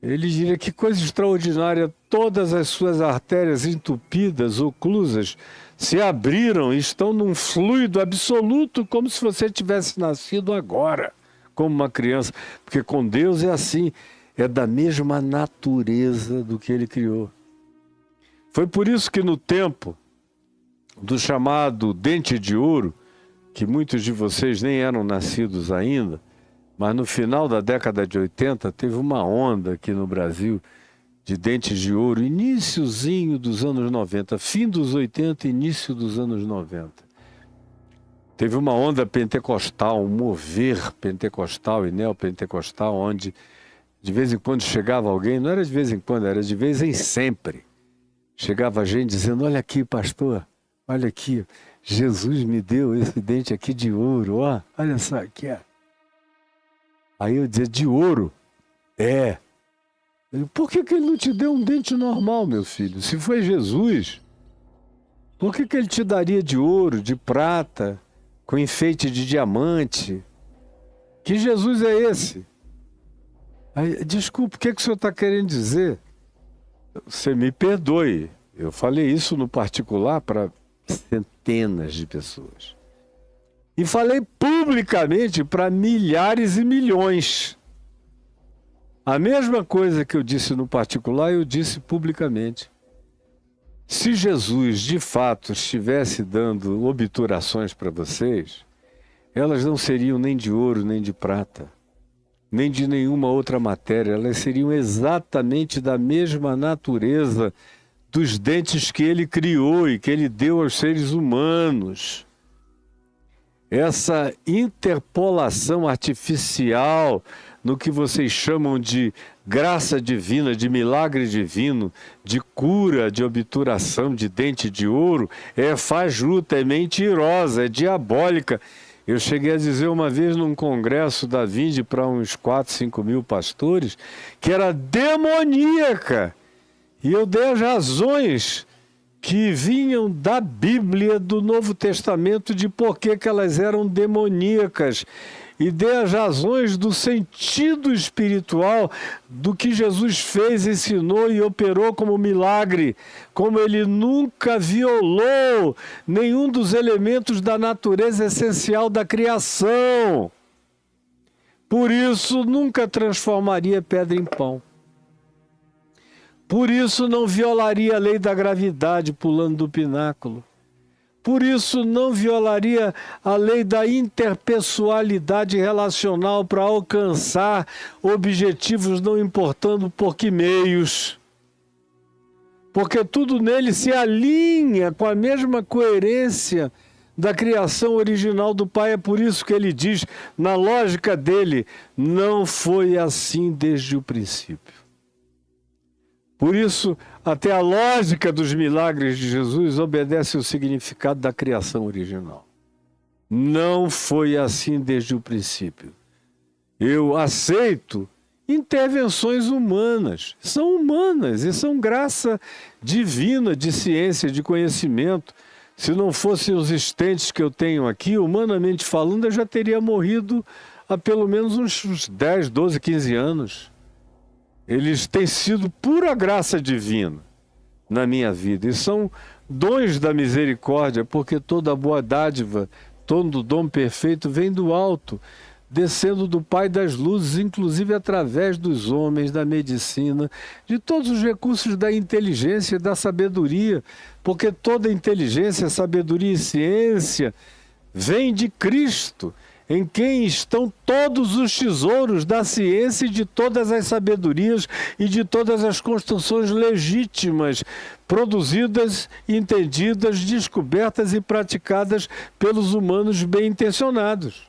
Ele diria, que coisa extraordinária, todas as suas artérias entupidas, oclusas, se abriram e estão num fluido absoluto, como se você tivesse nascido agora, como uma criança. Porque com Deus é assim, é da mesma natureza do que Ele criou. Foi por isso que no tempo do chamado dente de ouro, que muitos de vocês nem eram nascidos ainda, mas no final da década de 80 teve uma onda aqui no Brasil de dentes de ouro, iniciozinho dos anos 90, fim dos 80, início dos anos 90. Teve uma onda pentecostal, um mover pentecostal e neopentecostal, onde de vez em quando chegava alguém, não era de vez em quando, era de vez em sempre. Chegava gente dizendo, olha aqui, pastor, olha aqui, Jesus me deu esse dente aqui de ouro, ó, olha só aqui, ó. Aí eu dizia, de ouro? É. Ele, por que Ele não te deu um dente normal, meu filho? Se foi Jesus, por que Ele te daria de ouro, de prata, com enfeite de diamante? Que Jesus é esse? Aí, desculpa, o que o senhor está querendo dizer? Você me perdoe. Eu falei isso no particular para centenas de pessoas. E falei publicamente para milhares e milhões. A mesma coisa que eu disse no particular, eu disse publicamente. Se Jesus, de fato, estivesse dando obturações para vocês, elas não seriam nem de ouro, nem de prata, nem de nenhuma outra matéria. Elas seriam exatamente da mesma natureza dos dentes que Ele criou e que Ele deu aos seres humanos. Essa interpolação artificial no que vocês chamam de graça divina, de milagre divino, de cura, de obturação, de dente de ouro, é fajuta, é mentirosa, é diabólica. Eu cheguei a dizer uma vez num congresso da Vinde para uns 4, 5 mil pastores que era demoníaca. E eu dei as razões que vinham da Bíblia, do Novo Testamento, de por que elas eram demoníacas. E dei as razões do sentido espiritual do que Jesus fez, ensinou e operou como milagre, como Ele nunca violou nenhum dos elementos da natureza essencial da criação. Por isso, nunca transformaria pedra em pão. Por isso, não violaria a lei da gravidade pulando do pináculo. Por isso, não violaria a lei da interpessoalidade relacional para alcançar objetivos, não importando por que meios. Porque tudo nele se alinha com a mesma coerência da criação original do Pai. É por isso que ele diz, na lógica dele, não foi assim desde o princípio. Por isso, até a lógica dos milagres de Jesus obedece ao significado da criação original. Não foi assim desde o princípio. Eu aceito intervenções humanas. São humanas e são graça divina de ciência, de conhecimento. Se não fossem os estentes que eu tenho aqui, humanamente falando, eu já teria morrido há pelo menos uns 10, 12, 15 anos. Eles têm sido pura graça divina na minha vida. E são dons da misericórdia, porque toda boa dádiva, todo dom perfeito vem do alto, descendo do Pai das luzes, inclusive através dos homens, da medicina, de todos os recursos da inteligência e da sabedoria, porque toda inteligência, sabedoria e ciência vem de Cristo, em quem estão todos os tesouros da ciência e de todas as sabedorias e de todas as construções legítimas, produzidas, entendidas, descobertas e praticadas pelos humanos bem-intencionados.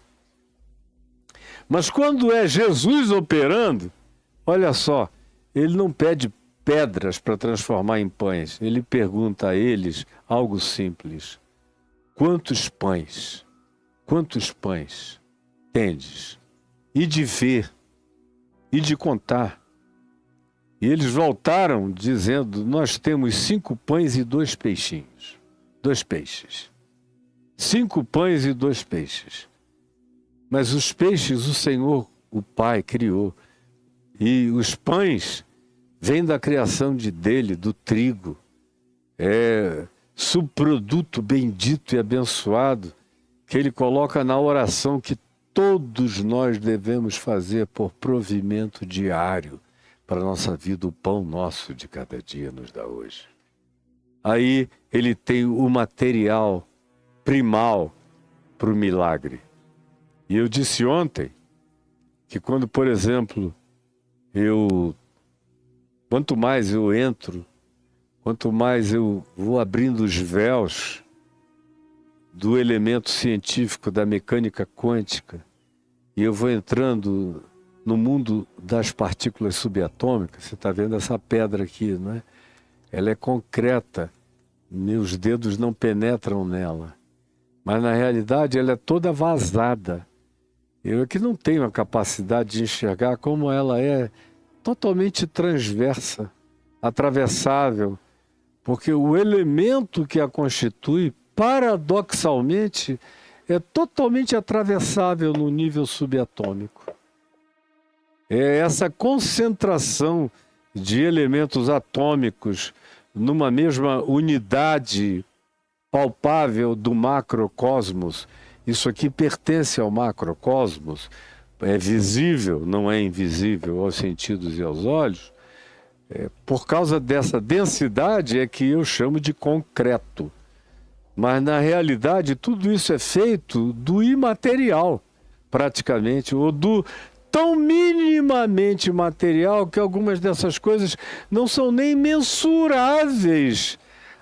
Mas quando é Jesus operando, olha só, ele não pede pedras para transformar em pães. Ele pergunta a eles algo simples: quantos pães tendes? E de ver, e de contar. E eles voltaram dizendo: nós temos 5 pães e 2 peixinhos. 2 peixes. 5 pães e 2 peixes. Mas os peixes o Senhor, o Pai, criou. E os pães vêm da criação dele, do trigo. É subproduto bendito e abençoado que ele coloca na oração que todos nós devemos fazer por provimento diário para a nossa vida. O pão nosso de cada dia nos dá hoje. Aí ele tem o material primal para o milagre. E eu disse ontem que quando, por exemplo, quanto mais eu entro, quanto mais eu vou abrindo os véus do elemento científico da mecânica quântica, e eu vou entrando no mundo das partículas subatômicas. Você está vendo essa pedra aqui, não é? Ela é concreta, meus dedos não penetram nela, mas na realidade ela é toda vazada. Eu aqui não tenho a capacidade de enxergar como ela é totalmente transversa, atravessável, porque o elemento que a constitui, paradoxalmente, é totalmente atravessável no nível subatômico. É essa concentração de elementos atômicos numa mesma unidade palpável do macrocosmos. Isso aqui pertence ao macrocosmos, é visível, não é invisível aos sentidos e aos olhos. Por causa dessa densidade é que eu chamo de concreto. Mas na realidade tudo isso é feito do imaterial, praticamente, ou do tão minimamente material que algumas dessas coisas não são nem mensuráveis,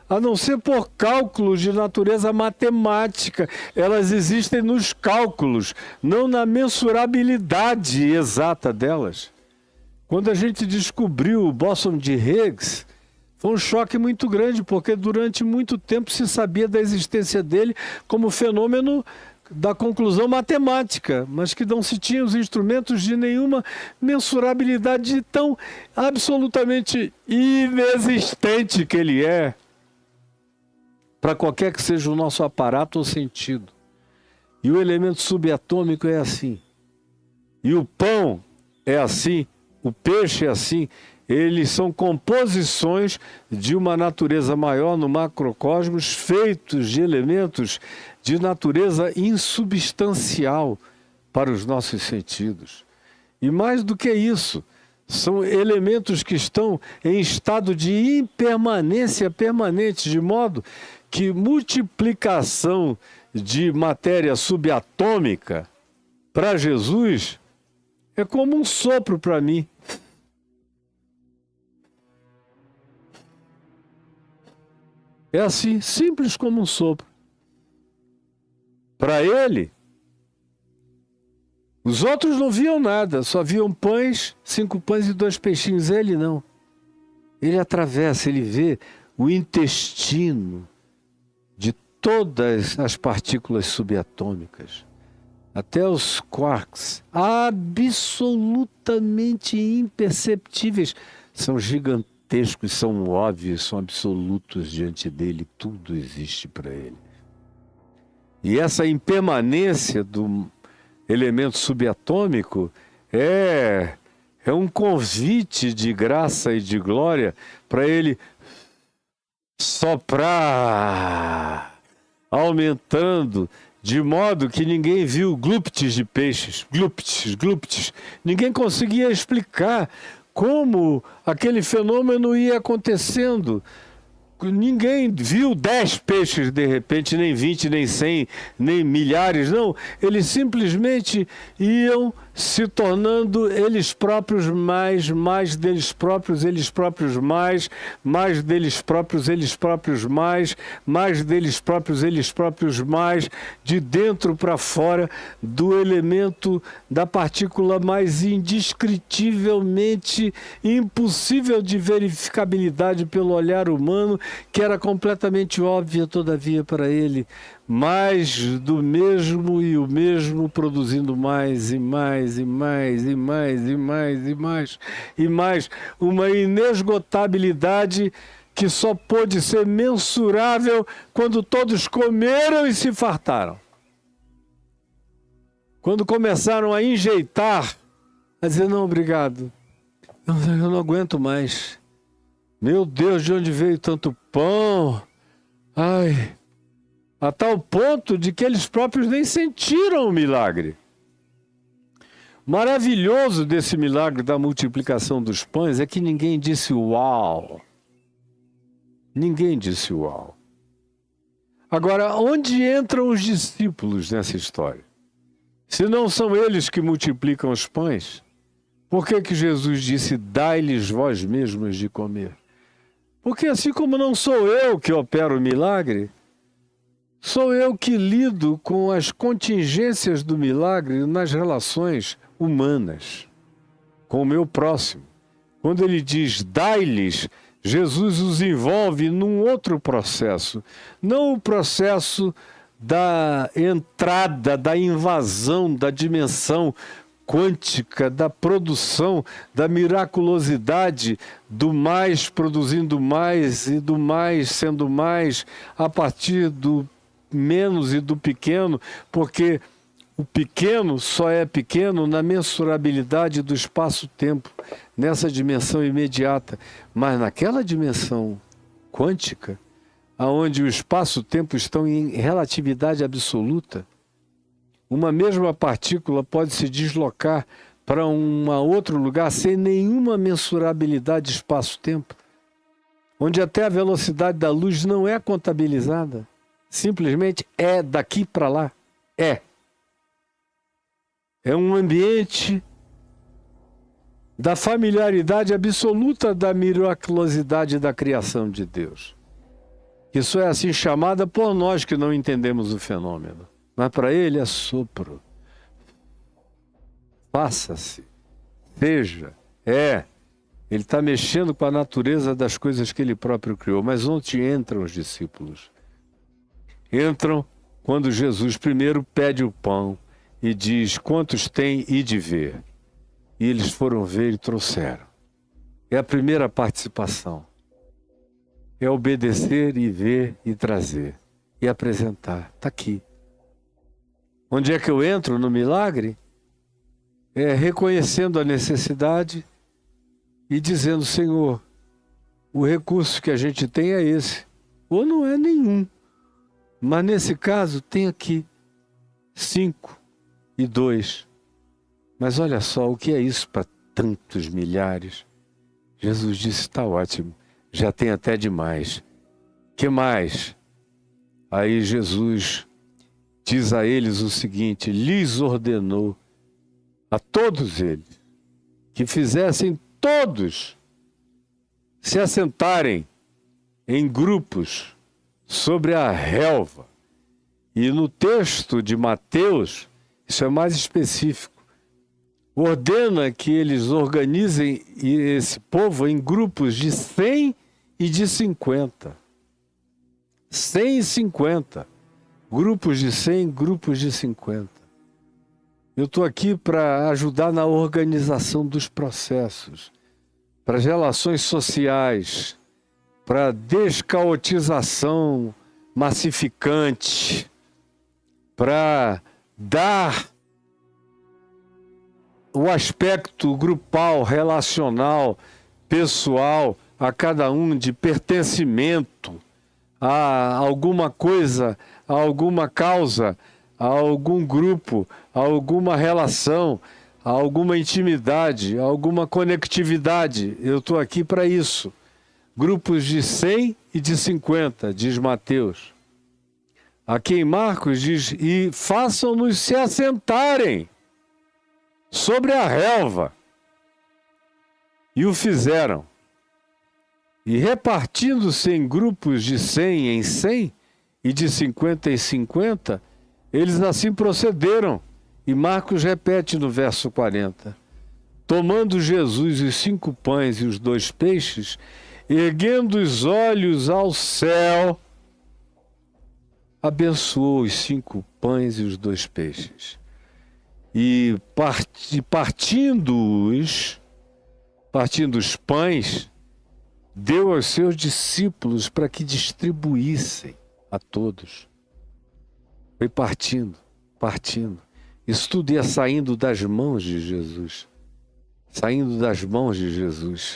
a não ser por cálculos de natureza matemática. Elas existem nos cálculos, não na mensurabilidade exata delas. Quando a gente descobriu o bóson de Higgs, foi um choque muito grande, porque durante muito tempo se sabia da existência dele como fenômeno da conclusão matemática, mas que não se tinha os instrumentos de nenhuma mensurabilidade, de tão absolutamente inexistente que ele é, para qualquer que seja o nosso aparato ou sentido. E o elemento subatômico é assim. E o pão é assim, o peixe é assim. Eles são composições de uma natureza maior no macrocosmos, feitos de elementos de natureza insubstancial para os nossos sentidos. E mais do que isso, são elementos que estão em estado de impermanência permanente, de modo que multiplicação de matéria subatômica para Jesus é como um sopro para mim. É assim, simples como um sopro. Para ele, os outros não viam nada, só viam pães, 5 pães e 2 peixinhos. Ele não. Ele atravessa, ele vê o intestino de todas as partículas subatômicas, até os quarks, absolutamente imperceptíveis, são gigantescos, são óbvios, são absolutos diante dele, tudo existe para ele. E essa impermanência do elemento subatômico é um convite de graça e de glória para ele soprar, aumentando, de modo que ninguém viu glúptes de peixes, glúptes. Ninguém conseguia explicar como aquele fenômeno ia acontecendo. Ninguém viu 10 peixes de repente, nem 20, nem 100, nem milhares, não. Eles simplesmente iam se tornando eles próprios mais deles próprios, eles próprios mais deles próprios, eles próprios mais deles próprios, eles próprios mais, de dentro para fora, do elemento, da partícula mais indescritivelmente impossível de verificabilidade pelo olhar humano, que era completamente óbvia, todavia, para ele. Mais do mesmo e o mesmo, produzindo mais e mais e mais e mais e mais e mais e mais, uma inesgotabilidade que só pôde ser mensurável quando todos comeram e se fartaram. Quando começaram a enjeitar, a dizer, não, obrigado, eu não aguento mais. Meu Deus, de onde veio tanto pão? Ai... A tal ponto de que eles próprios nem sentiram o milagre. Maravilhoso desse milagre da multiplicação dos pães é que ninguém disse uau. Ninguém disse uau. Agora, onde entram os discípulos nessa história? Se não são eles que multiplicam os pães, por que Jesus disse, dai-lhes vós mesmos de comer? Porque assim como não sou eu que opero o milagre, sou eu que lido com as contingências do milagre nas relações humanas, com o meu próximo. Quando ele diz dai-lhes, Jesus os envolve num outro processo, não o processo da entrada, da invasão, da dimensão quântica, da produção, da miraculosidade, do mais produzindo mais e do mais sendo mais a partir do menos e do pequeno, porque o pequeno só é pequeno na mensurabilidade do espaço-tempo, nessa dimensão imediata, mas naquela dimensão quântica, onde o espaço-tempo estão em relatividade absoluta, uma mesma partícula pode se deslocar para um outro lugar sem nenhuma mensurabilidade de espaço-tempo, onde até a velocidade da luz não é contabilizada. Simplesmente é daqui para lá. É um ambiente da familiaridade absoluta da miraculosidade da criação de Deus. Isso é assim chamada por nós que não entendemos o fenômeno. Mas para ele é sopro. Faça-se. Seja. Ele está mexendo com a natureza das coisas que ele próprio criou. Mas onde entram os discípulos? Entram quando Jesus primeiro pede o pão e diz, quantos tem e de ver? E eles foram ver e trouxeram. É a primeira participação. É obedecer e ver e trazer. E apresentar. Está aqui. Onde é que eu entro no milagre? É reconhecendo a necessidade e dizendo, Senhor, o recurso que a gente tem é esse. Ou não é nenhum. Mas nesse caso tem aqui 5 e 2. Mas olha só, o que é isso para tantos milhares? Jesus disse, está ótimo, já tem até demais. Que mais? Aí Jesus diz a eles o seguinte, lhes ordenou a todos eles que fizessem todos se assentarem em grupos sobre a relva. E no texto de Mateus, isso é mais específico. ordena que eles organizem esse povo em grupos de 100 e de 50. 100 e 50. Grupos de 100, grupos de 50. Eu estou aqui para ajudar na organização dos processos, para as relações sociais, para a descaotização massificante, para dar o aspecto grupal, relacional, pessoal a cada um, de pertencimento a alguma coisa, a alguma causa, a algum grupo, a alguma relação, a alguma intimidade, a alguma conectividade. Eu estou aqui para isso. Grupos de 100 e de 50, diz Mateus. Aqui em Marcos diz, e façam-nos se assentarem sobre a relva. E o fizeram. E repartindo-se em grupos de 100 em 100 e de 50 em 50, eles assim procederam. E Marcos repete no verso 40. Tomando Jesus os 5 pães e os 2 peixes, erguendo os olhos ao céu, abençoou os 5 pães e os 2 peixes. E partindo os pães, deu aos seus discípulos para que distribuíssem a todos. Foi partindo. Isso tudo ia saindo das mãos de Jesus. Saindo das mãos de Jesus.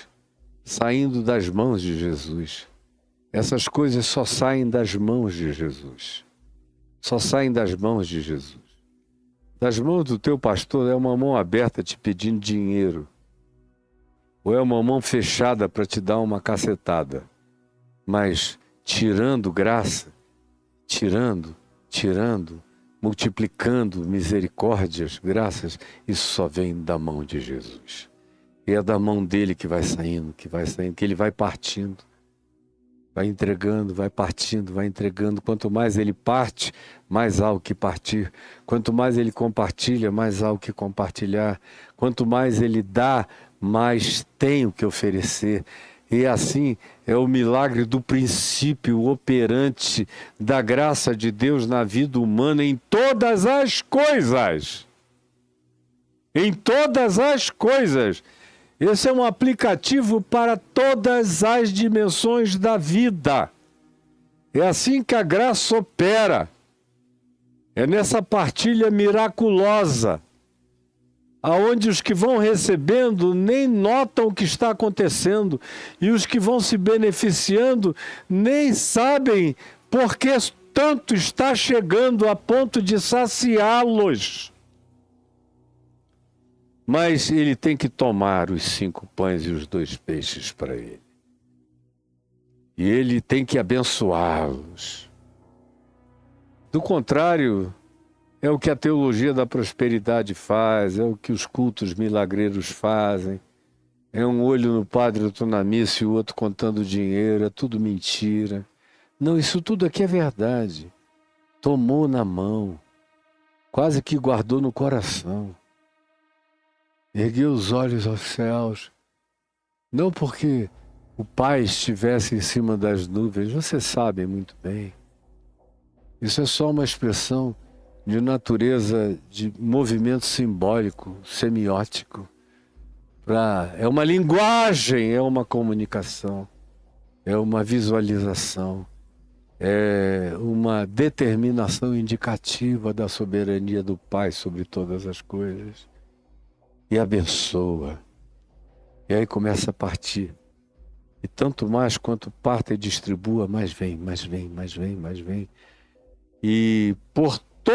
Essas coisas só saem das mãos de Jesus. Das mãos do teu pastor é uma mão aberta te pedindo dinheiro. Ou é uma mão fechada para te dar uma cacetada. Mas tirando graça, tirando, multiplicando misericórdias, graças, isso só vem da mão de Jesus. E é da mão dele que vai saindo, que ele vai partindo. Vai entregando, vai partindo, vai entregando. Quanto mais ele parte, mais há o que partir. Quanto mais ele compartilha, mais há o que compartilhar. Quanto mais ele dá, mais tem o que oferecer. E assim é o milagre do princípio operante da graça de Deus na vida humana em todas as coisas. Em todas as coisas. Esse é um aplicativo para todas as dimensões da vida. É assim que a graça opera. É nessa partilha miraculosa, aonde os que vão recebendo nem notam o que está acontecendo e os que vão se beneficiando nem sabem porque tanto está chegando a ponto de saciá-los. Mas ele tem que tomar os 5 pães e os 2 peixes para ele. E ele tem que abençoá-los. Do contrário, é o que a teologia da prosperidade faz, é o que os cultos milagreiros fazem. É um olho no padre, outro na missa e o outro contando dinheiro, é tudo mentira. Não, isso tudo aqui é verdade. Tomou na mão, quase que guardou no coração. Ergueu os olhos aos céus, não porque o Pai estivesse em cima das nuvens, vocês sabem muito bem. Isso é só uma expressão de natureza, de movimento simbólico, semiótico. É uma linguagem, é uma comunicação, é uma visualização, é uma determinação indicativa da soberania do Pai sobre todas as coisas. E abençoa. E aí começa a partir. E tanto mais quanto parta e distribua, mais vem. E por